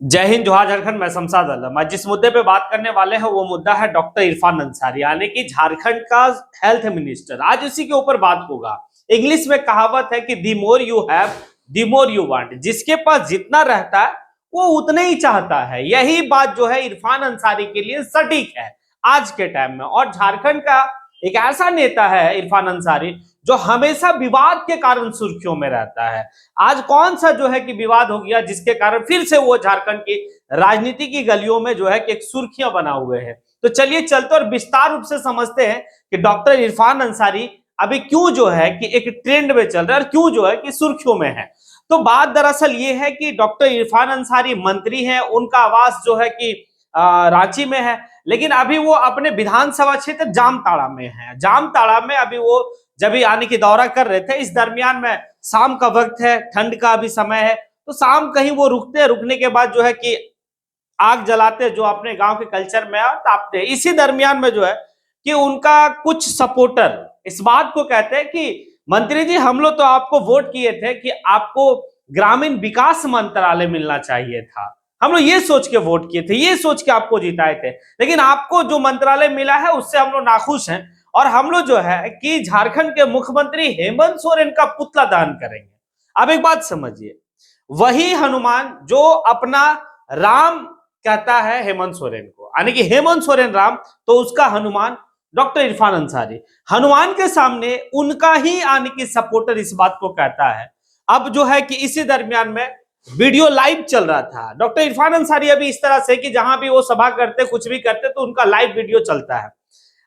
जय हिंद, जोहार, झारखंड। मैं शमशाद आलम। आज जिस मुद्दे पे बात करने वाले हैं वो मुद्दा है डॉक्टर इरफान अंसारी, यानी कि झारखंड का हेल्थ मिनिस्टर। आज उसी के ऊपर बात होगा। इंग्लिश में कहावत है कि the more you have the more you want. जिसके पास जितना रहता है वो उतना ही चाहता है। यही बात जो है इरफान अंसारी के लिए सटीक है आज के टाइम में। और झारखंड का एक ऐसा नेता है इरफान अंसारी जो हमेशा विवाद के कारण सुर्खियों में रहता है। आज कौन सा जो है कि विवाद हो गया जिसके कारण फिर से वो झारखंड की राजनीति की गलियों में जो है कि एक सुर्खियां बना हुए हैं। तो चलिए चलते और विस्तार रूप से समझते हैं कि डॉक्टर इरफान अंसारी अभी क्यों जो है कि एक ट्रेंड में चल रहा है और क्यों जो है कि सुर्खियों में है। तो बात दरअसल ये है कि डॉक्टर इरफान अंसारी मंत्री हैं, उनका आवास जो है कि रांची में है, लेकिन अभी वो अपने विधानसभा क्षेत्र जामताड़ा में है। जामताड़ा में अभी वो जब आने की दौरा कर रहे थे, इस दरमियान में शाम का वक्त है, ठंड का अभी समय है, तो शाम कहीं वो रुकते हैं। रुकने के बाद जो है कि आग जलाते, जो अपने गांव के कल्चर में तापते। इसी दरमियान में जो है कि उनका कुछ सपोर्टर इस बात को कहते हैं कि मंत्री जी, हम लोग तो आपको वोट किए थे कि आपको ग्रामीण विकास मंत्रालय मिलना चाहिए था। हम लोग ये सोच के वोट किए थे, ये सोच के आपको जिताए थे, लेकिन आपको जो मंत्रालय मिला है उससे हम लोग नाखुश हैं और हम लोग जो है कि झारखंड के मुख्यमंत्री हेमंत सोरेन का पुतला दहन करेंगे। अब एक बात समझिए, वही हनुमान जो अपना राम कहता है हेमंत सोरेन को, यानी कि हेमंत सोरेन राम, तो उसका हनुमान डॉक्टर इरफान अंसारी। हनुमान के सामने उनका ही यानी कि सपोर्टर इस बात को कहता है। अब जो है कि इसी दरमियान में वीडियो लाइव चल रहा था। डॉक्टर इरफान अंसारी अभी इस तरह से कि जहां भी वो सभा करते, कुछ भी करते, तो उनका लाइव वीडियो चलता है।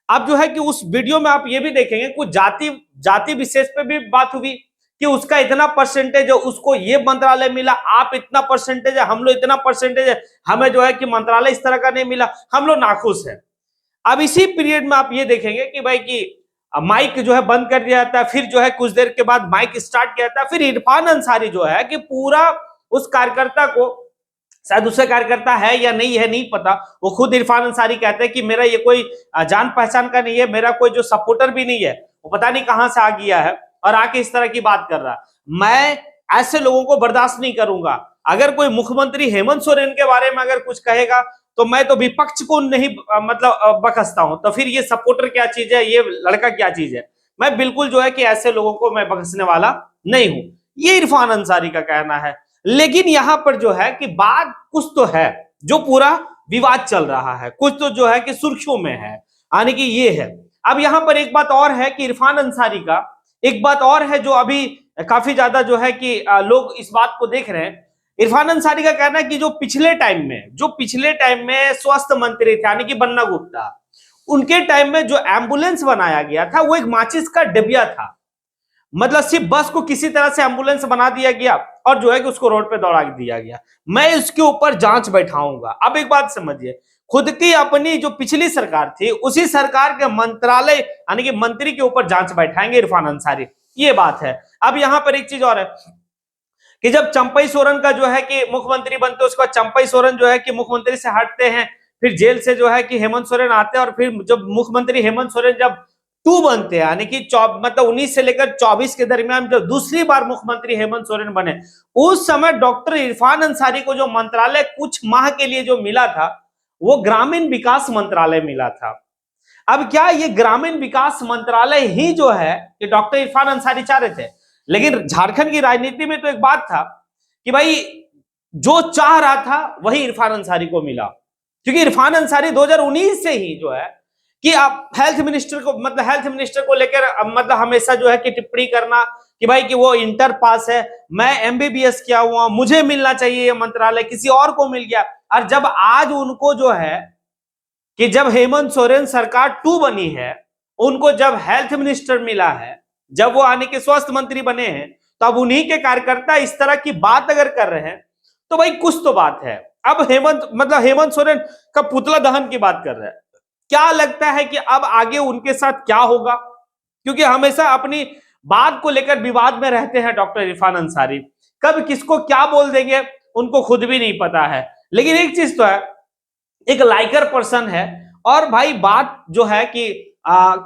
अब जो है कि उस वीडियो में आप ये भी देखेंगे कुछ जाति जाति विशेष पे भी बात हुई कि उसका इतना परसेंटेज है, उसको ये मंत्रालय मिला, आप इतना परसेंटेज है, हम लोग इतना परसेंटेज है, हमें जो है कि मंत्रालय इस तरह का नहीं मिला, हम लोग नाखुश है। अब इसी पीरियड में आप ये देखेंगे कि भाई कि माइक जो है बंद कर दिया जाता है, फिर जो है कुछ देर के बाद माइक स्टार्ट किया जाता है, फिर इरफान अंसारी जो है कि पूरा उस कार्यकर्ता को, शायद उससे कार्यकर्ता है या नहीं है नहीं पता, वो खुद इरफान अंसारी कहते हैं कि मेरा ये कोई जान पहचान का नहीं है, मेरा कोई जो सपोर्टर भी नहीं है, वो पता नहीं कहां से आ गया है और आके इस तरह की बात कर रहा है। मैं ऐसे लोगों को बर्दाश्त नहीं करूंगा। अगर कोई मुख्यमंत्री हेमंत सोरेन के बारे में अगर कुछ कहेगा तो मैं तो विपक्ष को नहीं मतलब बखसता हूं, तो फिर ये सपोर्टर क्या चीज है, ये लड़का क्या चीज है। मैं बिल्कुल जो है कि ऐसे लोगों को मैं बखसने वाला नहीं हूं, ये इरफान अंसारी का कहना है। लेकिन यहां पर जो है कि बात कुछ तो है, जो पूरा विवाद चल रहा है, कुछ तो जो है कि सुर्खियों में है, यानी कि ये है। अब यहां पर एक बात और है कि इरफान अंसारी का एक बात और है जो अभी काफी ज्यादा जो है कि लोग इस बात को देख रहे हैं। इरफान अंसारी का कहना है कि जो पिछले टाइम में स्वास्थ्य मंत्री थे, यानी कि बन्ना गुप्ता, उनके टाइम में जो एम्बुलेंस बनाया गया था वो एक माचिस का डिबिया था। मतलब सिर्फ बस को किसी तरह से एम्बुलेंस बना दिया गया और जो है कि उसको रोड पे दौड़ा दिया गया। मैं इसके ऊपर जांच बैठाऊंगा। अब एक बात समझिए, खुद की अपनी जो पिछली सरकार थी उसी सरकार के मंत्रालय यानी कि मंत्री के ऊपर जांच बैठाएंगे इरफान अंसारी, ये बात है। अब यहां पर एक चीज और है कि जब चंपई सोरेन का जो है कि मुख्यमंत्री बनते, उसके बाद चंपई सोरेन जो है कि मुख्यमंत्री से हटते हैं, फिर जेल से जो है कि हेमंत सोरेन आते हैं और फिर जब मुख्यमंत्री हेमंत सोरेन जब टू बनते हैं, यानी कि मतलब 19 से लेकर 24 के दरमियान जब दूसरी बार मुख्यमंत्री हेमंत सोरेन बने, उस समय डॉक्टर इरफान अंसारी को जो मंत्रालय कुछ माह के लिए जो मिला था वो ग्रामीण विकास मंत्रालय मिला था। अब क्या ये ग्रामीण विकास मंत्रालय ही जो है कि डॉक्टर इरफान अंसारी चाह रहे थे, लेकिन झारखंड की राजनीति में तो एक बात था कि भाई जो चाह रहा था वही इरफान अंसारी को मिला, क्योंकि इरफान अंसारी 2019 से ही जो है कि आप हेल्थ मिनिस्टर को लेकर मतलब हमेशा जो है कि टिप्पणी करना कि भाई कि वो इंटर पास है, मैं एमबीबीएस किया हुआ, मुझे मिलना चाहिए ये मंत्रालय, किसी और को मिल गया। और जब आज उनको जो है कि जब हेमंत सोरेन सरकार टू बनी है, उनको जब हेल्थ मिनिस्टर मिला है, जब वो आने के स्वास्थ्य मंत्री बने हैं, तो अब उन्हीं के कार्यकर्ता इस तरह की बात अगर कर रहे हैं तो भाई कुछ तो बात है। अब हेमंत सोरेन का पुतला दहन की बात कर रहे हैं। क्या लगता है कि अब आगे उनके साथ क्या होगा, क्योंकि हमेशा अपनी बात को लेकर विवाद में रहते हैं डॉक्टर इरफान अंसारी। कब किसको क्या बोल देंगे उनको खुद भी नहीं पता है। लेकिन एक चीज तो है, एक लाइकर पर्सन है और भाई बात जो है कि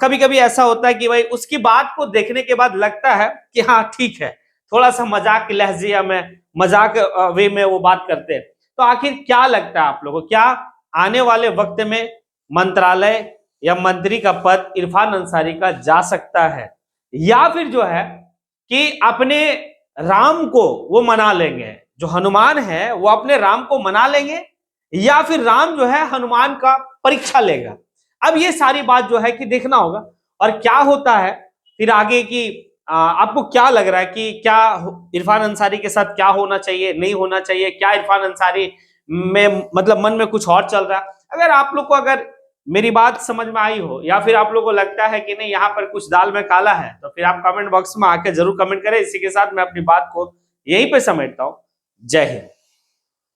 कभी कभी ऐसा होता है कि भाई उसकी बात को देखने के बाद लगता है कि हाँ ठीक है, थोड़ा सा मजाक लहजिया में, मजाक वे में वो बात करते हैं। तो आखिर क्या लगता है आप लोगों को, क्या आने वाले वक्त में मंत्रालय या मंत्री का पद इरफान अंसारी का जा सकता है, या फिर जो है कि अपने राम को वो मना लेंगे, जो हनुमान है वो अपने राम को मना लेंगे, या फिर राम जो है हनुमान का परीक्षा लेगा। अब ये सारी बात जो है कि देखना होगा और क्या होता है फिर आगे की। आपको क्या लग रहा है कि क्या इरफान अंसारी के साथ क्या होना चाहिए, नहीं होना चाहिए, क्या इरफान अंसारी में मतलब मन में कुछ और चल रहा है? अगर आप लोग को अगर मेरी बात समझ में आई हो, या फिर आप लोगों को लगता है कि नहीं यहाँ पर कुछ दाल में काला है, तो फिर आप कमेंट बॉक्स में आके जरूर कमेंट करें। इसी के साथ मैं अपनी बात को यहीं पे समेटता हूं। जय हिंद।